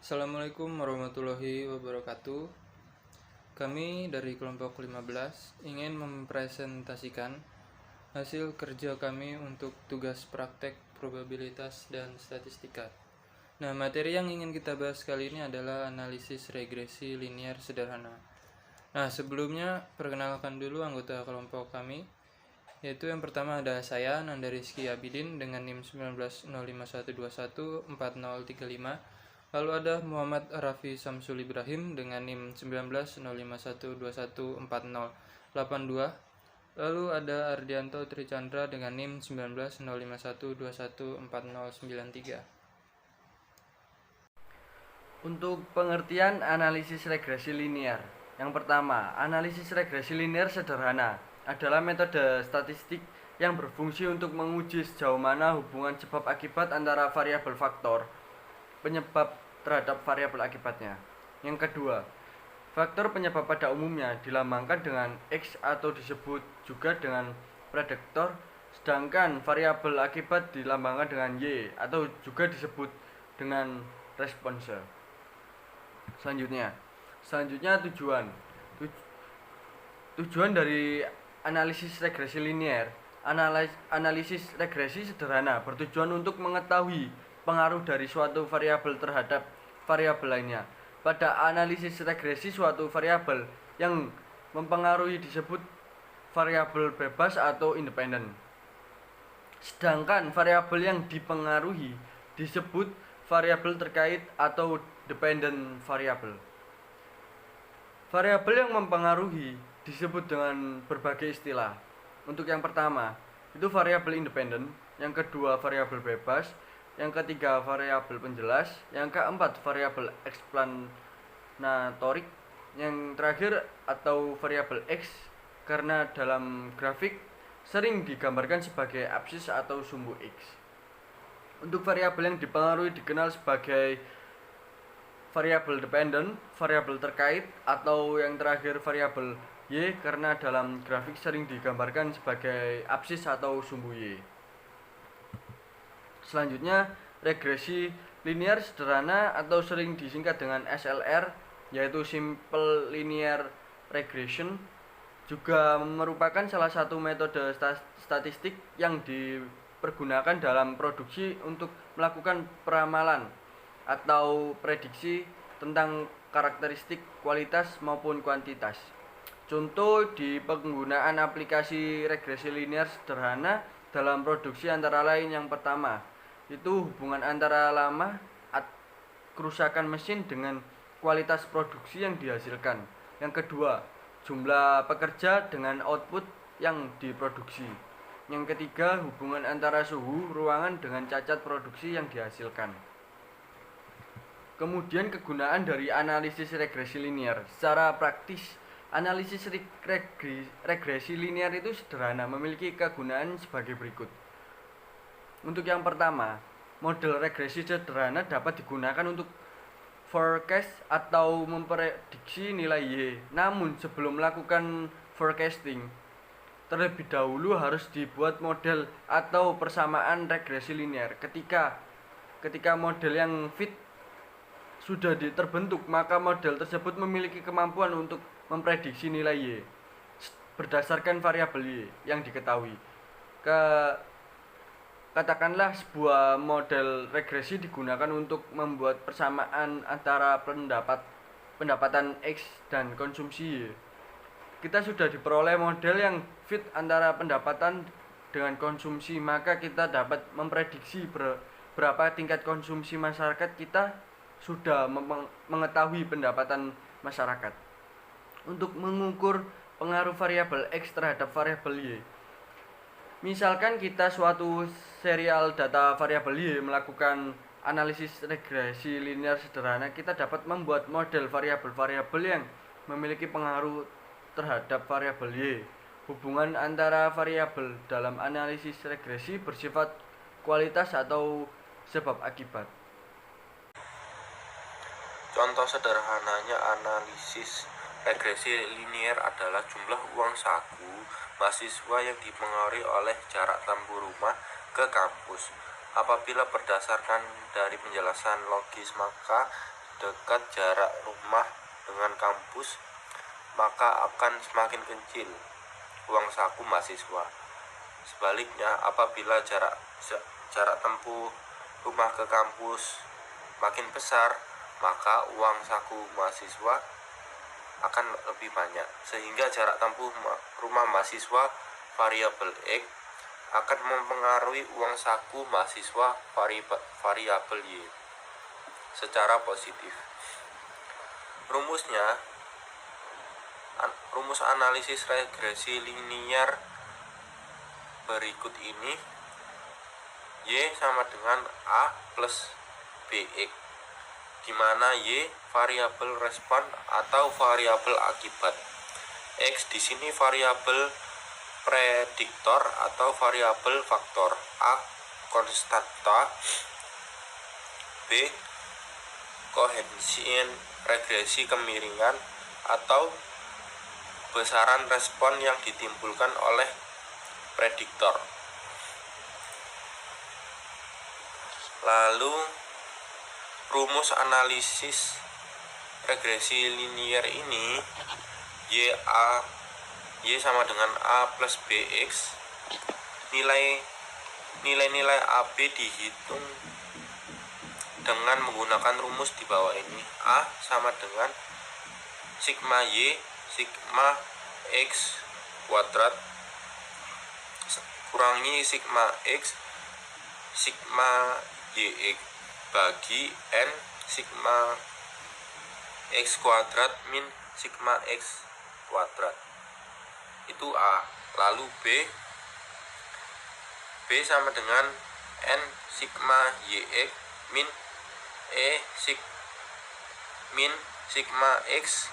Assalamualaikum warahmatullahi wabarakatuh. Kami dari kelompok 15 ingin mempresentasikan hasil kerja kami untuk tugas praktek probabilitas dan statistika. Nah, materi yang ingin kita bahas kali ini adalah analisis regresi linier sederhana. Nah, sebelumnya perkenalkan dulu anggota kelompok kami, yaitu yang pertama ada saya, Nanda Rizky Abidin dengan NIM 190512140035. Lalu ada Muhammad Rafi Samsul Ibrahim dengan NIM 190512140082. Lalu ada Ardianto Trichandra dengan NIM 190512140093. Untuk pengertian analisis regresi linear. Yang pertama, analisis regresi linear sederhana adalah metode statistik yang berfungsi untuk menguji sejauh mana hubungan sebab akibat antara variabel faktor penyebab terhadap variabel akibatnya. Yang kedua, faktor penyebab pada umumnya dilambangkan dengan X atau disebut juga dengan prediktor, sedangkan variabel akibat dilambangkan dengan Y atau juga disebut dengan response. Selanjutnya tujuan dari analisis regresi linear. Analisis regresi sederhana bertujuan untuk mengetahui pengaruh dari suatu variabel terhadap variabel lainnya. Pada analisis regresi, suatu variabel yang mempengaruhi disebut variabel bebas atau independen, sedangkan variabel yang dipengaruhi disebut variabel terkait atau dependent variable. Variabel yang mempengaruhi disebut dengan berbagai istilah. Untuk yang pertama, itu variabel independen, yang kedua variabel bebas, yang ketiga variabel penjelas, yang keempat variabel explanatorik, yang terakhir atau variabel X karena dalam grafik sering digambarkan sebagai absis atau sumbu X. Untuk variabel yang dipengaruhi dikenal sebagai variabel dependent, variabel terkait, atau yang terakhir variabel Y karena dalam grafik sering digambarkan sebagai absis atau sumbu Y. Selanjutnya, regresi linear sederhana atau sering disingkat dengan SLR, yaitu Simple Linear Regression, juga merupakan salah satu metode statistik yang dipergunakan dalam produksi untuk melakukan peramalan atau prediksi tentang karakteristik kualitas maupun kuantitas. Contoh di penggunaan aplikasi regresi linear sederhana dalam produksi antara lain yang pertama, itu hubungan antara lama kerusakan mesin dengan kualitas produksi yang dihasilkan. Yang kedua, jumlah pekerja dengan output yang diproduksi. Yang ketiga, hubungan antara suhu ruangan dengan cacat produksi yang dihasilkan. Kemudian kegunaan dari analisis regresi linear. Secara praktis, analisis regresi linear itu sederhana, memiliki kegunaan sebagai berikut. Untuk yang pertama, model regresi sederhana dapat digunakan untuk forecast atau memprediksi nilai Y. Namun sebelum melakukan forecasting, terlebih dahulu harus dibuat model atau persamaan regresi linear. Ketika model yang fit sudah terbentuk, maka model tersebut memiliki kemampuan untuk memprediksi nilai Y berdasarkan variabel Y yang diketahui. Katakanlah sebuah model regresi digunakan untuk membuat persamaan antara pendapatan X dan konsumsi Y. Kita sudah diperoleh model yang fit antara pendapatan dengan konsumsi, maka kita dapat memprediksi berapa tingkat konsumsi masyarakat kita sudah mengetahui pendapatan masyarakat. Untuk mengukur pengaruh variabel X terhadap variabel Y, misalkan kita suatu serial data variabel Y melakukan analisis regresi linear sederhana, kita dapat membuat model variabel-variabel yang memiliki pengaruh terhadap variabel Y. Hubungan antara variabel dalam analisis regresi bersifat kualitas atau sebab akibat. Contoh sederhananya analisis regresi linear adalah jumlah uang saku mahasiswa yang dipengaruhi oleh jarak tempuh rumah ke kampus. Apabila berdasarkan dari penjelasan logis, maka dekat jarak rumah dengan kampus, maka akan semakin kecil uang saku mahasiswa. Sebaliknya, apabila jarak tempuh rumah ke kampus makin besar, maka uang saku mahasiswa akan lebih banyak, sehingga jarak tempuh rumah mahasiswa variabel X akan mempengaruhi uang saku mahasiswa variabel Y secara positif. Rumus analisis regresi linier berikut ini. Y sama dengan A plus BX, di mana Y variabel respon atau variabel akibat. X di sini variabel prediktor atau variabel faktor. A konstanta, B koefisien regresi kemiringan atau besaran respon yang ditimbulkan oleh prediktor. Lalu rumus analisis regresi linier ini, Y sama dengan A plus BX. Nilai-nilai AB dihitung dengan menggunakan rumus di bawah ini. A sama dengan sigma Y sigma X kuadrat kurangi sigma X sigma YX bagi N sigma X kuadrat min sigma X kuadrat. Itu A. Lalu B sama dengan N sigma YX min sigma X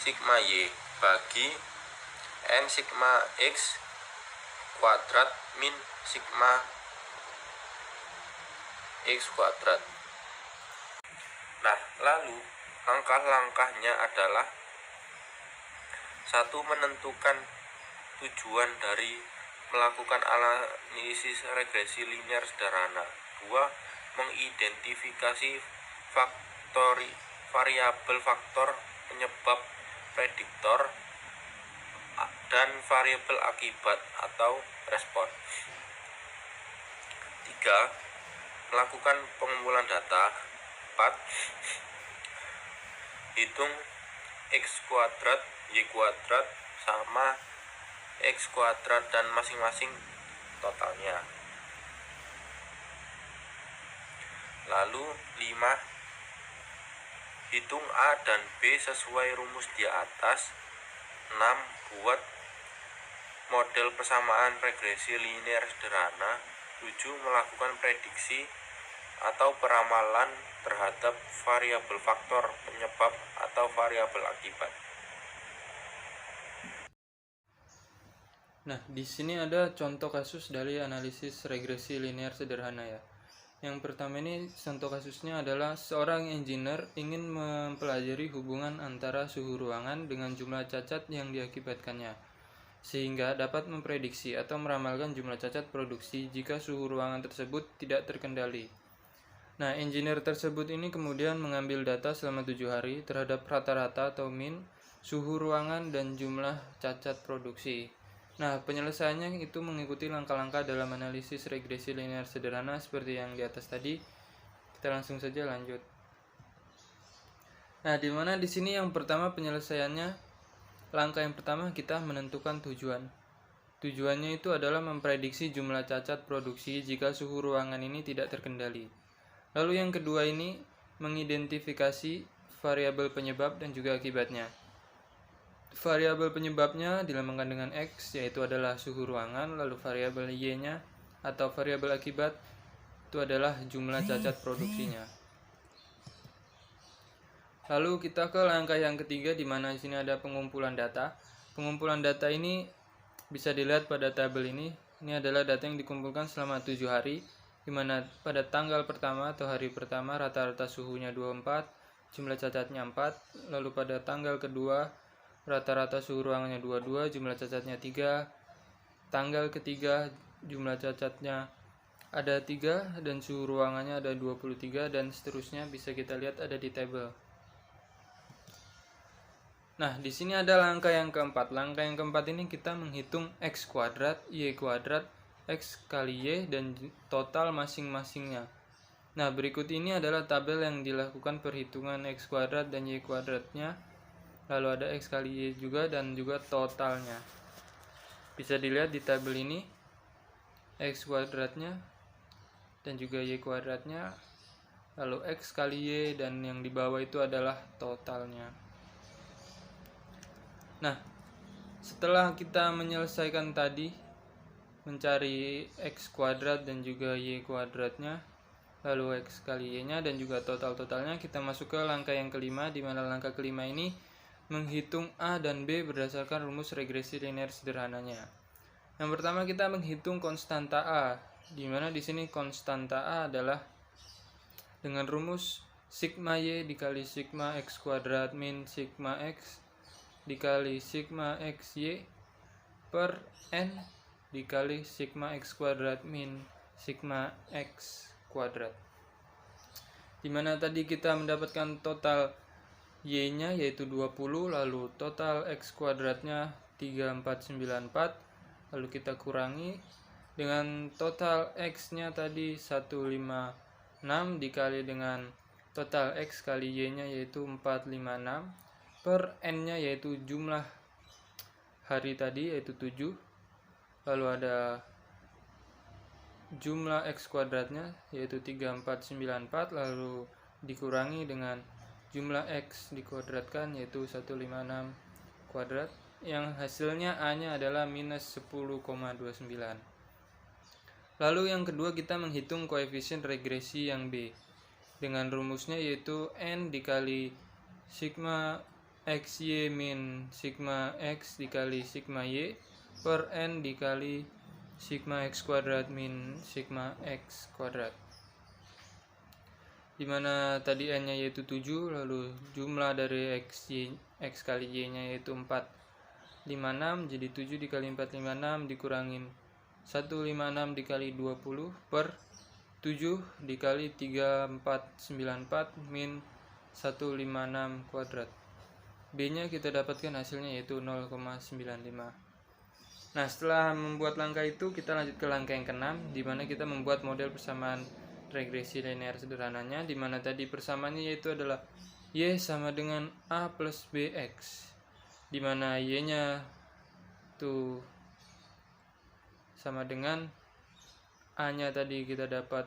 sigma Y bagi N sigma X kuadrat min sigma X kuadrat. Nah, lalu langkah-langkahnya adalah: 1. Menentukan tujuan dari melakukan analisis regresi linier sederhana. 2. Mengidentifikasi variabel faktor penyebab prediktor dan variabel akibat atau respon. 3. Melakukan pengumpulan data. 4. Hitung X kuadrat, Y kuadrat sama X kuadrat dan masing-masing totalnya. Lalu 5. Hitung A dan B sesuai rumus di atas. 6. Buat model persamaan regresi linier sederhana. 7. Melakukan prediksi atau peramalan terhadap variabel faktor penyebab atau variabel akibat. Nah, di sini ada contoh kasus dari analisis regresi linear sederhana ya. Yang pertama ini contoh kasusnya adalah seorang engineer ingin mempelajari hubungan antara suhu ruangan dengan jumlah cacat yang diakibatkannya, sehingga dapat memprediksi atau meramalkan jumlah cacat produksi jika suhu ruangan tersebut tidak terkendali. Nah, engineer tersebut ini kemudian mengambil data selama 7 hari terhadap rata-rata atau min, suhu ruangan, dan jumlah cacat produksi. Nah, penyelesaiannya itu mengikuti langkah-langkah dalam analisis regresi linear sederhana seperti yang di atas tadi. Kita langsung saja lanjut. Nah, di mana di sini yang pertama penyelesaiannya, langkah yang pertama kita menentukan tujuan. Tujuannya itu adalah memprediksi jumlah cacat produksi jika suhu ruangan ini tidak terkendali. Lalu yang kedua ini mengidentifikasi variabel penyebab dan juga akibatnya. Variabel penyebabnya dilambangkan dengan X, yaitu adalah suhu ruangan. Lalu variabel Y-nya atau variabel akibat itu adalah jumlah cacat produksinya. Lalu kita ke langkah yang ketiga, di mana di sini ada pengumpulan data. Pengumpulan data ini bisa dilihat pada tabel ini. Ini adalah data yang dikumpulkan selama 7 hari, di mana pada tanggal pertama atau hari pertama rata-rata suhunya 24, jumlah cacatnya 4. Lalu pada tanggal kedua rata-rata suhu ruangannya 22, jumlah cacatnya 3. Tanggal ketiga jumlah cacatnya ada 3 dan suhu ruangannya ada 23 dan seterusnya, bisa kita lihat ada di tabel. Nah, di sini ada langkah yang keempat. Langkah yang keempat ini kita menghitung x kuadrat, y kuadrat, x kali y dan total masing-masingnya. Nah, berikut ini adalah tabel yang dilakukan perhitungan x kuadrat dan y kuadratnya. Lalu ada x kali y juga dan juga totalnya. Bisa dilihat di tabel ini x kuadratnya dan juga y kuadratnya. Lalu x kali y dan yang di bawah itu adalah totalnya. Nah, setelah kita menyelesaikan tadi mencari x kuadrat dan juga y kuadratnya, lalu x kali y-nya dan juga total-totalnya, kita masuk ke langkah yang kelima, di mana langkah kelima ini menghitung a dan b berdasarkan rumus regresi linear sederhananya. Yang pertama kita menghitung konstanta a, di mana di sini konstanta a adalah dengan rumus sigma y dikali sigma x kuadrat min sigma x dikali sigma xy per n dikali sigma x kuadrat min sigma x kuadrat. Dimana tadi kita mendapatkan total y nya yaitu 20, lalu total x kuadratnya 3494, lalu kita kurangi dengan total x nya tadi 156 dikali dengan total x kali y nya yaitu 456 per n nya yaitu jumlah hari tadi yaitu 7, lalu ada jumlah x kuadratnya yaitu 3494, lalu dikurangi dengan jumlah x dikuadratkan yaitu 156 kuadrat, yang hasilnya a nya adalah minus 10,29. Lalu yang kedua kita menghitung koefisien regresi yang b dengan rumusnya yaitu n dikali sigma xy min sigma x dikali sigma y per n dikali sigma x kuadrat min sigma x kuadrat, dimana tadi n nya yaitu 7, lalu jumlah dari x kali y nya yaitu 456, jadi 7 dikali 456 dikurangin 156 dikali 20 per 7 dikali 3494 min 156 kuadrat. B nya kita dapatkan hasilnya yaitu 0,95. Nah, setelah membuat langkah itu kita lanjut ke langkah yang keenam, di mana kita membuat model persamaan regresi linear sederhananya, di mana tadi persamaannya yaitu adalah y sama dengan a plus bx, di mana y nya itu sama dengan a nya tadi kita dapat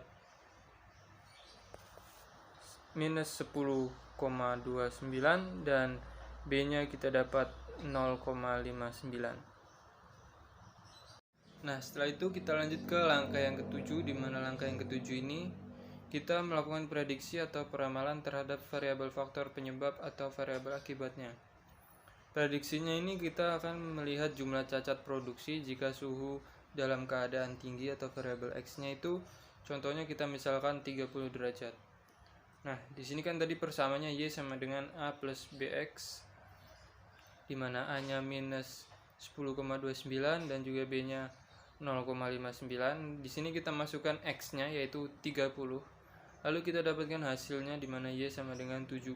minus 10,29 dan B nya kita dapat 0,59. Nah, setelah itu kita lanjut ke langkah yang ketujuh, di mana langkah yang ketujuh ini kita melakukan prediksi atau peramalan terhadap variabel faktor penyebab atau variabel akibatnya. Prediksinya ini kita akan melihat jumlah cacat produksi jika suhu dalam keadaan tinggi atau variabel x-nya itu contohnya kita misalkan 30 derajat. Nah, di sini kan tadi persamaannya y sama dengan a plus bx, di mana a-nya minus 10,29 dan juga b-nya 0,59. Di sini kita masukkan x-nya yaitu 30. Lalu kita dapatkan hasilnya di mana y sama dengan 7,41.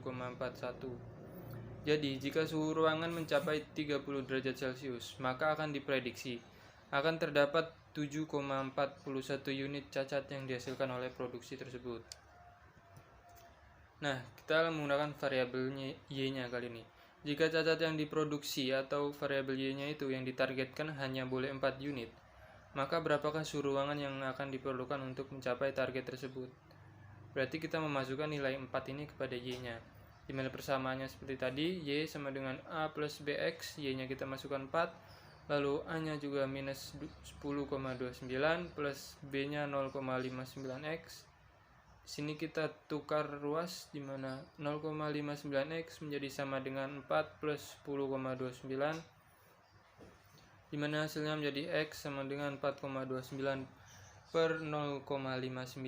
Jadi, jika suhu ruangan mencapai 30 derajat Celcius, maka akan diprediksi akan terdapat 7,41 unit cacat yang dihasilkan oleh produksi tersebut. Nah, kita menggunakan variabel y-nya kali ini. Jika cacat yang diproduksi atau variabel y-nya itu yang ditargetkan hanya boleh 4 unit, maka berapakah suhu ruangan yang akan diperlukan untuk mencapai target tersebut? Berarti kita memasukkan nilai 4 ini kepada y-nya. Di mana persamaannya seperti tadi, y sama dengan a plus bx, y-nya kita masukkan 4, lalu a-nya juga minus 10,29 plus b-nya 0,59x. Sini kita tukar ruas, di mana 0,59x menjadi sama dengan 4 plus 10,29, di mana hasilnya menjadi x sama dengan 4,29 per 0,59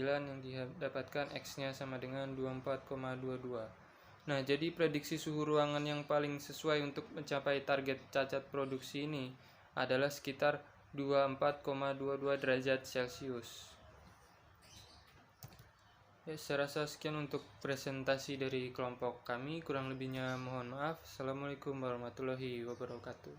yang didapatkan x-nya sama dengan 24,22. Nah, jadi prediksi suhu ruangan yang paling sesuai untuk mencapai target cacat produksi ini adalah sekitar 24,22 derajat Celcius. Ya, saya rasa sekian untuk presentasi dari kelompok kami. Kurang lebihnya mohon maaf. Assalamualaikum warahmatullahi wabarakatuh.